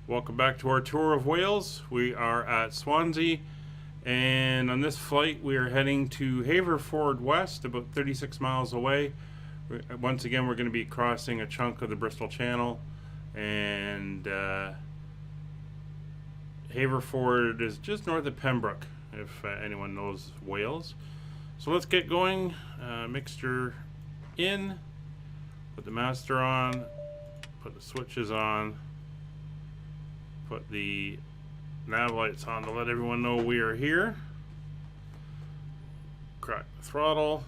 Welcome back to our tour of Wales. We are at Swansea, and on this flight we are heading to Haverfordwest, about 36 miles away. Once again, we're going to be crossing a chunk of the Bristol Channel, and Haverford is just north of Pembroke, if anyone knows Wales. So let's get going. Mixture in, put the master on, put the switches on, put the nav lights on to let everyone know we are here. Crack the throttle.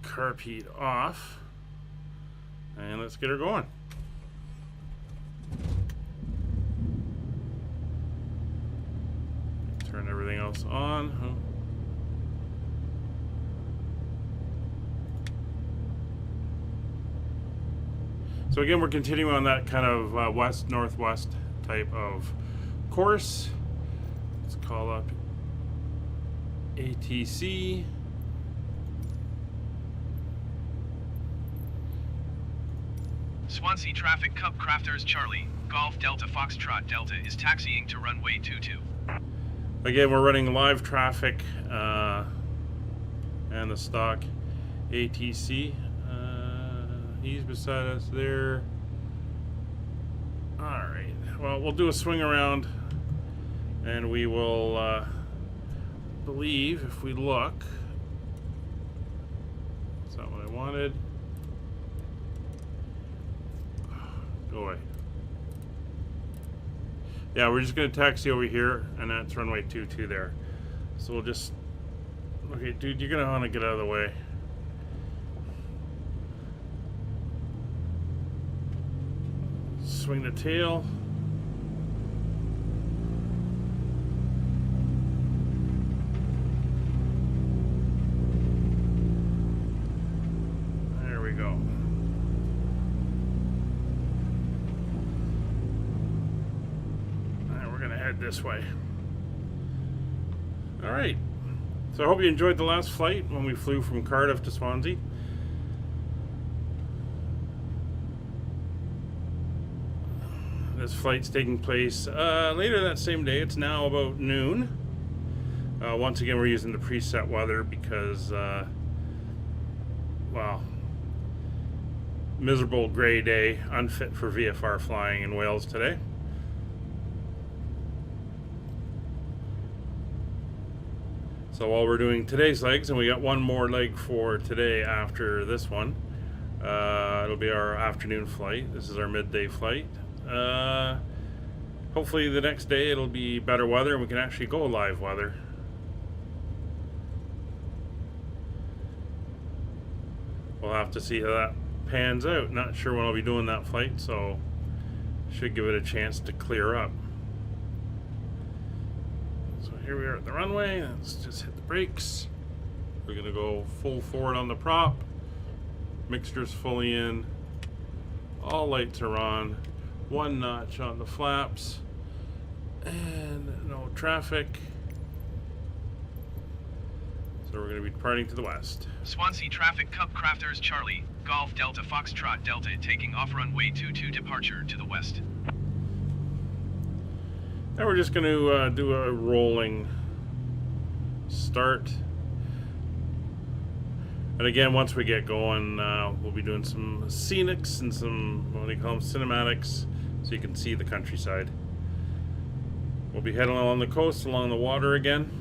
Carb heat off. And let's get her going. Turn everything else on. So again, we're continuing on that kind of west-northwest type of course. Let's call up ATC. Swansea traffic, CubCrafters Charlie, Golf Delta Foxtrot Delta is taxiing to runway 22. Again, we're running live traffic and the stock ATC. He's beside us there. Alright, well, we'll do a swing around and we will believe, if we look, that's not what I wanted. Go away. Yeah, we're just going to taxi over here, and that's runway 22 there. So we'll just... Okay, dude, you're going to want to get out of the way. Swing the tail. There we go. And we're gonna head this way. All right. So I hope you enjoyed the last flight when we flew from Cardiff to Swansea. This flight's taking place later that same day. It's now about noon. Once again, we're using the preset weather because, well, miserable gray day, unfit for VFR flying in Wales today. So while we're doing today's legs, and we got one more leg for today after this one, it'll be our afternoon flight. This is our midday flight. Hopefully the next day it'll be better weather and we can actually go live weather. We'll have to see how that pans out. Not sure when I'll be doing that flight, so should give it a chance to clear up. So here we are at the runway. Let's just hit the brakes. We're gonna go full forward on the prop. Mixture's fully in. All lights are on. One notch on the flaps, and no traffic. So we're going to be departing to the west. Swansea traffic, CubCrafters Charlie, Golf Delta Foxtrot Delta taking off runway 22 departure to the west. Now we're just going to do a rolling start. And again, once we get going, we'll be doing some scenics and some, what do you call them, cinematics, so you can see the countryside. We'll be heading along the coast, along the water again.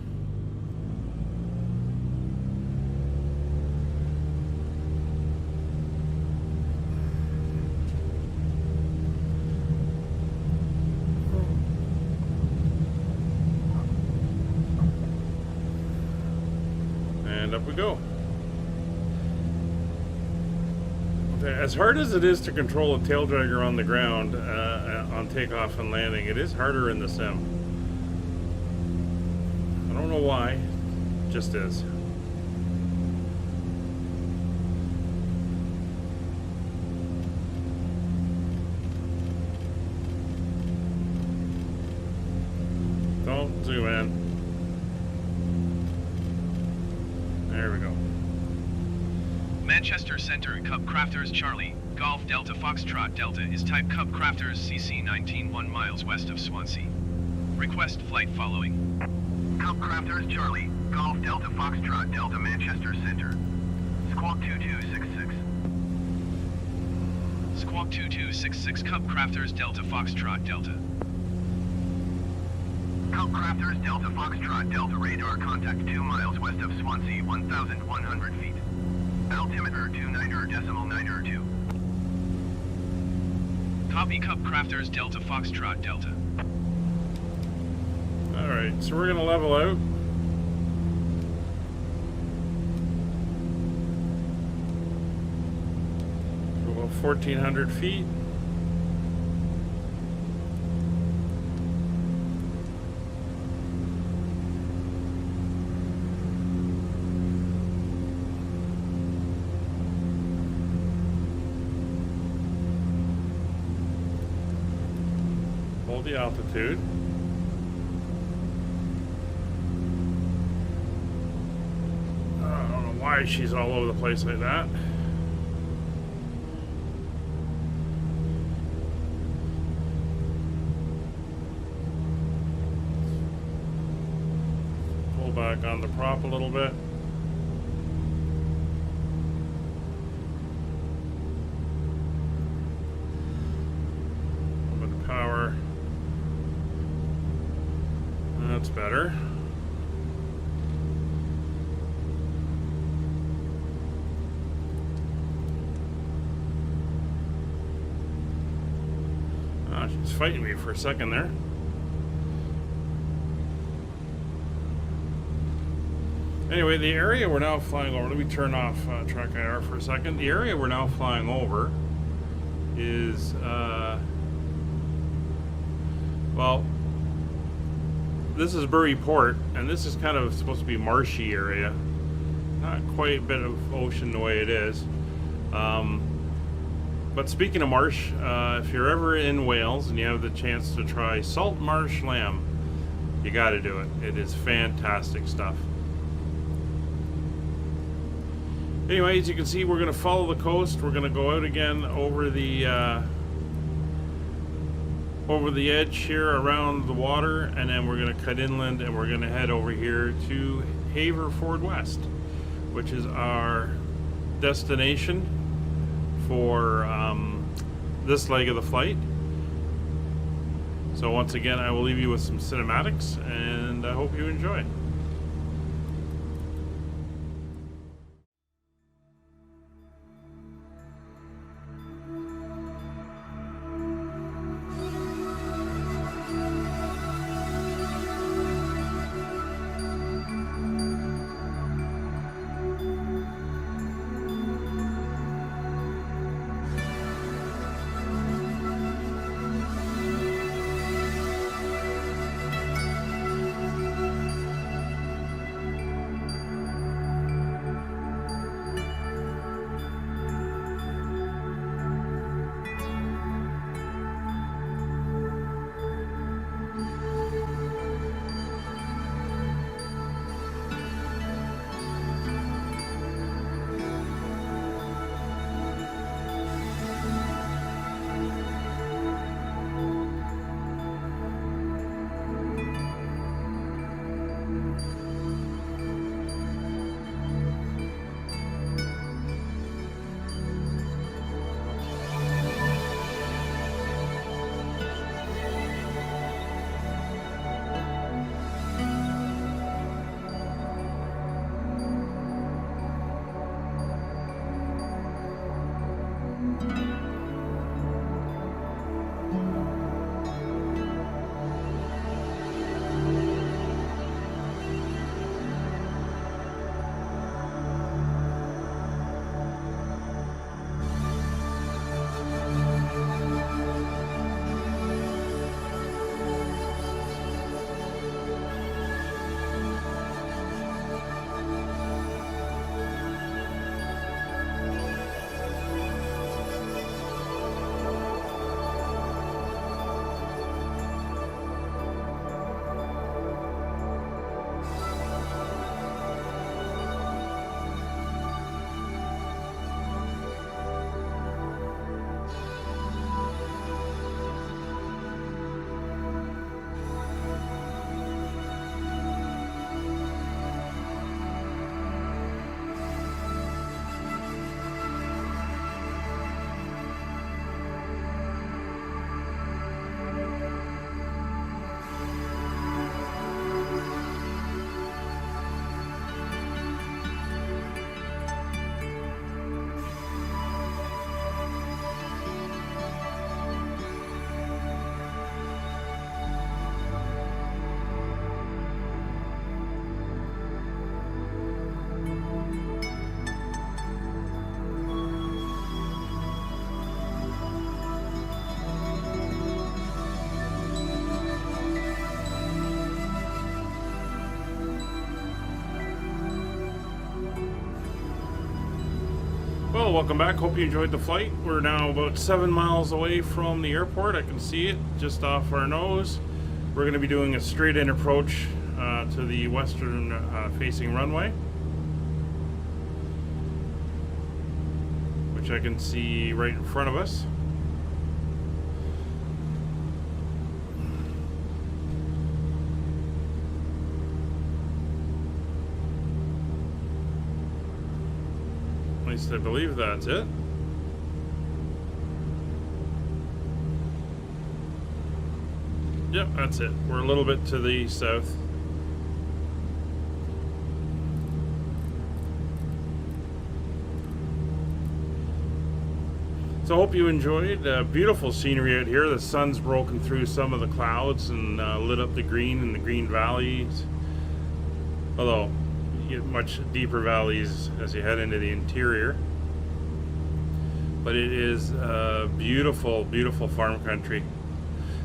And up we go. As hard as it is to control a tail dragger on the ground on takeoff and landing, it is harder in the sim. I don't know why, it just is. Don't zoom in. There we go. Manchester Center, CubCrafters Charlie, Golf Delta Foxtrot Delta is type CubCrafters CC19 1 miles west of Swansea. Request flight following. CubCrafters Charlie, Golf Delta Foxtrot Delta Manchester Center. Squawk 2266. Squawk 2266 CubCrafters Delta Foxtrot Delta. CubCrafters Delta Foxtrot Delta radar contact 2 miles west of Swansea 1,100 feet. Altimeter 29.902. Copy CubCrafters Delta Foxtrot Delta. Alright, so we're going to level out. About 1,400 feet. Hold the altitude. I don't know why she's all over the place like that. Pull back on the prop a little bit. A little bit of power. That's better. She's fighting me for a second there. Anyway, the area we're now flying over, let me turn off track IR for a second. The area we're now flying over is, well, this is Bury Port, and this is kind of supposed to be marshy area. Not quite a bit of ocean the way it is. But speaking of marsh, if you're ever in Wales and you have the chance to try salt marsh lamb, you got to do it. It is fantastic stuff. Anyway, as you can see, we're going to follow the coast. We're going to go out again over the edge here around the water, and then we're going to cut inland, and we're going to head over here to Haverfordwest, which is our destination for this leg of the flight. So once again, I will leave you with some cinematics, and I hope you enjoy. welcome back. Hope you enjoyed the flight. We're now about 7 miles away from the airport. I can see it just off our nose. We're going to be doing a straight-in approach to the western facing runway, which I can see right in front of us. At least I believe that's it. Yep, that's it. We're a little bit to the south. So I hope you enjoyed. Beautiful scenery out here. The sun's broken through some of the clouds and lit up the green in the green valleys. Although you get much deeper valleys as you head into the interior. But it is beautiful, beautiful farm country.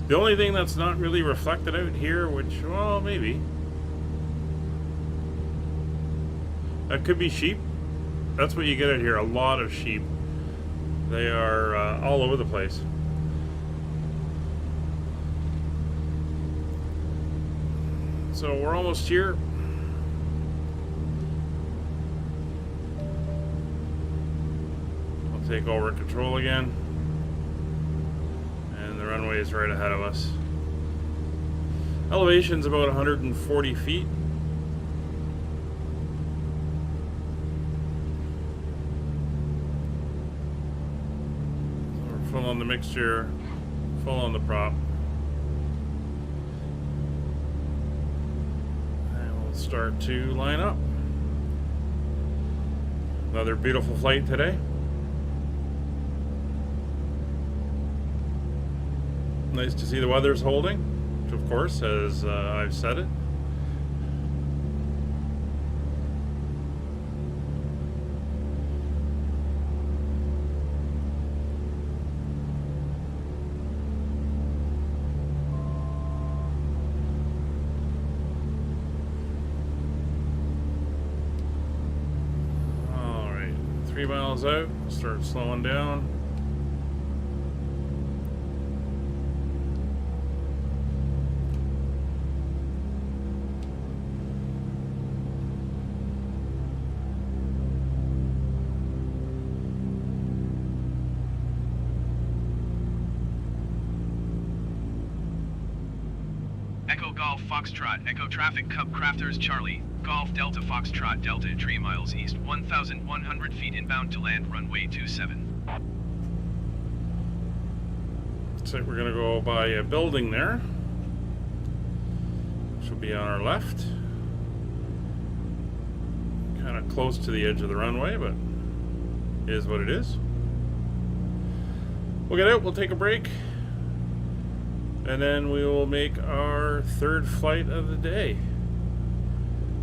The only thing that's not really reflected out here, which, well, maybe. That could be sheep. That's what you get out here, a lot of sheep. They are all over the place. So we're almost here. I'll take over control again. And the runway is right ahead of us. Elevation's about 140 feet. Full on the mixture, full on the prop. And we'll start to line up. Another beautiful flight today. Nice to see the weather's holding, which of course, as I've said it. Alright, 3 miles out, start slowing down. Echo Golf Foxtrot, Echo Traffic CubCrafters Charlie, Golf Delta Foxtrot Delta 3 miles east, 1,100 feet inbound to land runway 27. Looks like we're going to go by a building there, which will be on our left. Kind of close to the edge of the runway, but it is what it is. We'll get out, we'll take a break. And then we will make our third flight of the day,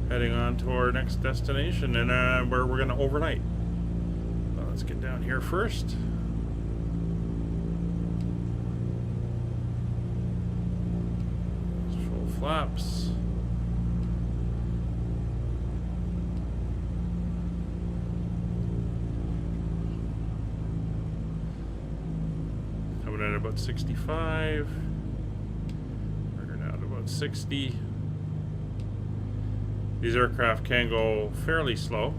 heading on to our next destination, and where we're going to overnight. Let's get down here first. Full flaps. Coming in at about 65. 60. These aircraft can go fairly slow.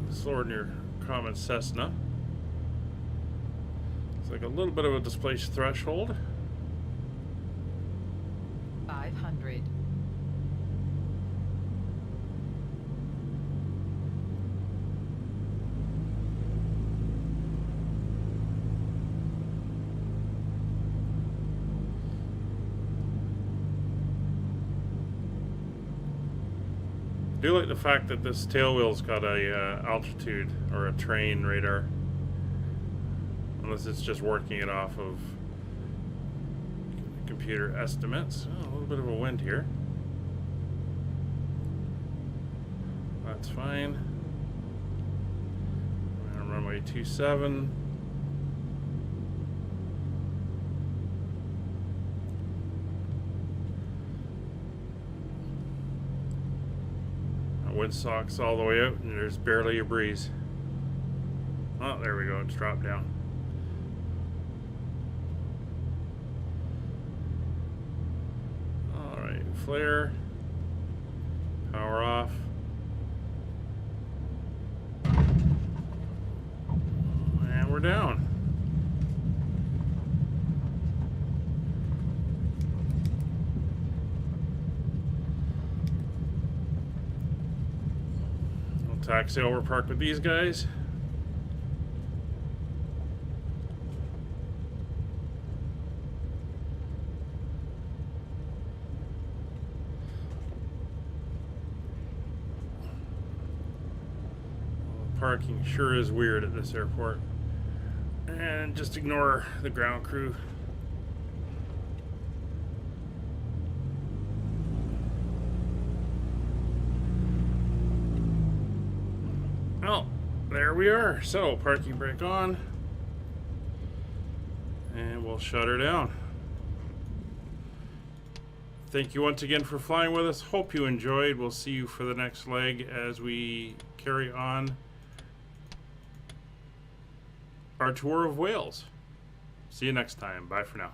Slower than your common Cessna. It's like a little bit of a displaced threshold. 500. I do like the fact that this tail wheel's got a altitude or a terrain radar, unless it's just working it off of computer estimates. Oh, a little bit of a wind here. That's fine. We're on runway 27. windsocks all the way out, and there's barely a breeze. Oh, there we go. It's dropped down. All right, flare, power off. And we're down. We'll taxi over, park with these guys. Parking sure is weird at this airport. And just ignore the ground crew. Oh, there we are. So, parking brake on. And we'll shut her down. Thank you once again for flying with us. Hope you enjoyed. We'll see you for the next leg as we carry on our tour of Wales. See you next time. Bye for now.